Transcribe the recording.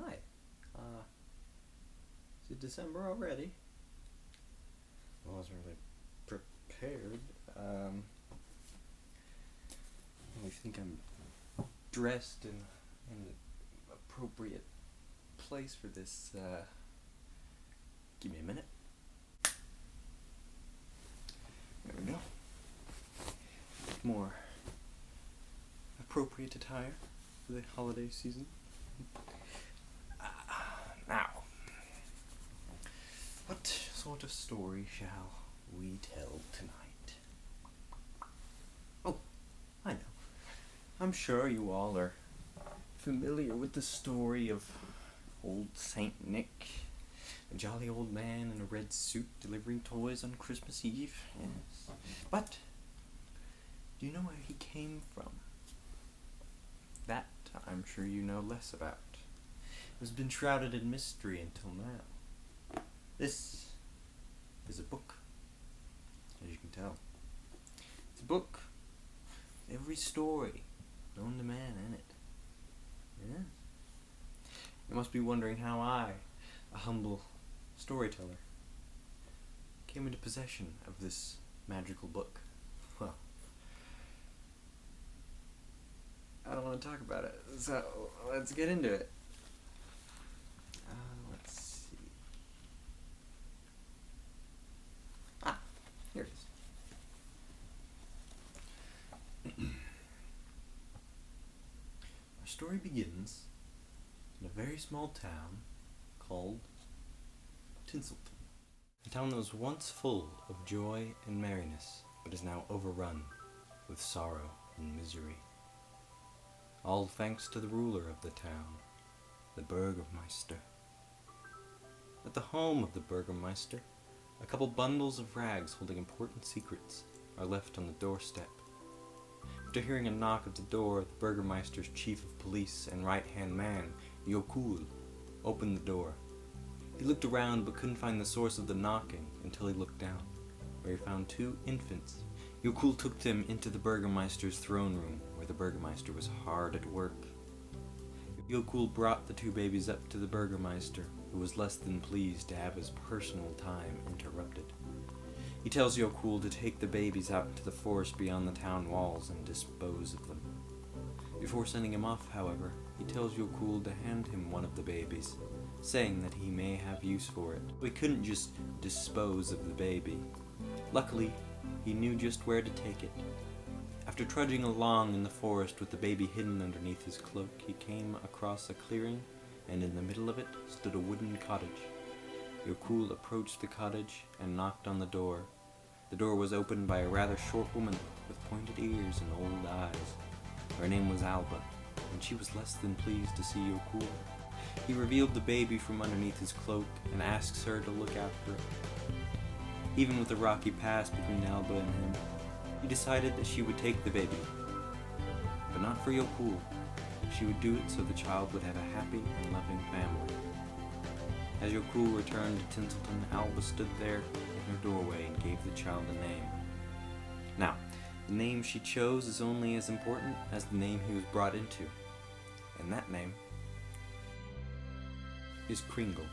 Hi. Is it December already? Well, I wasn't really prepared. I think I'm dressed in the appropriate place for this. Give me a minute. There we go. More appropriate attire for the holiday season. Now, what sort of story shall we tell tonight? Oh, I know. I'm sure you all are familiar with the story of old Saint Nick, a jolly old man in a red suit delivering toys on Christmas Eve. Yes. But do you know where he came from? That I'm sure you know less about. It has been shrouded in mystery until now. This is a book, as you can tell. It's a book. Every story known to man in it. Yeah. You must be wondering how I, a humble storyteller, came into possession of this magical book. Well, I don't want to talk about it, so let's get into it. Let's see. Here it is. Our story begins in a very small town called Tinselton. A town that was once full of joy and merriness, but is now overrun with sorrow and misery. All thanks to the ruler of the town, the Burgermeister. At the home of the Burgermeister, a couple bundles of rags holding important secrets are left on the doorstep. After hearing a knock at the door, the Burgermeister's chief of police and right-hand man, Yokul, opened the door. He looked around but couldn't find the source of the knocking until he looked down, where he found two infants. Yokul took them into the Burgermeister's throne room, where the Burgermeister was hard at work. Yokul brought the two babies up to the Burgermeister, who was less than pleased to have his personal time interrupted. He tells Yokul to take the babies out into the forest beyond the town walls and dispose of them. Before sending him off, however, he tells Yokul to hand him one of the babies, saying that he may have use for it. We couldn't just dispose of the baby. Luckily, he knew just where to take it. After trudging along in the forest with the baby hidden underneath his cloak, he came across a clearing, and in the middle of it stood a wooden cottage. Yokul approached the cottage and knocked on the door. The door was opened by a rather short woman with pointed ears and old eyes. Her name was Alba, and she was less than pleased to see Yokul. He revealed the baby from underneath his cloak and asks her to look after it. Even with the rocky past between Alba and him, he decided that she would take the baby. But not for Yokul. She would do it so the child would have a happy and loving family. As Yokul returned to Tinselton, Alba stood there in her doorway and gave the child a name. Now, the name she chose is only as important as the name he was brought into, and that name is Kringle.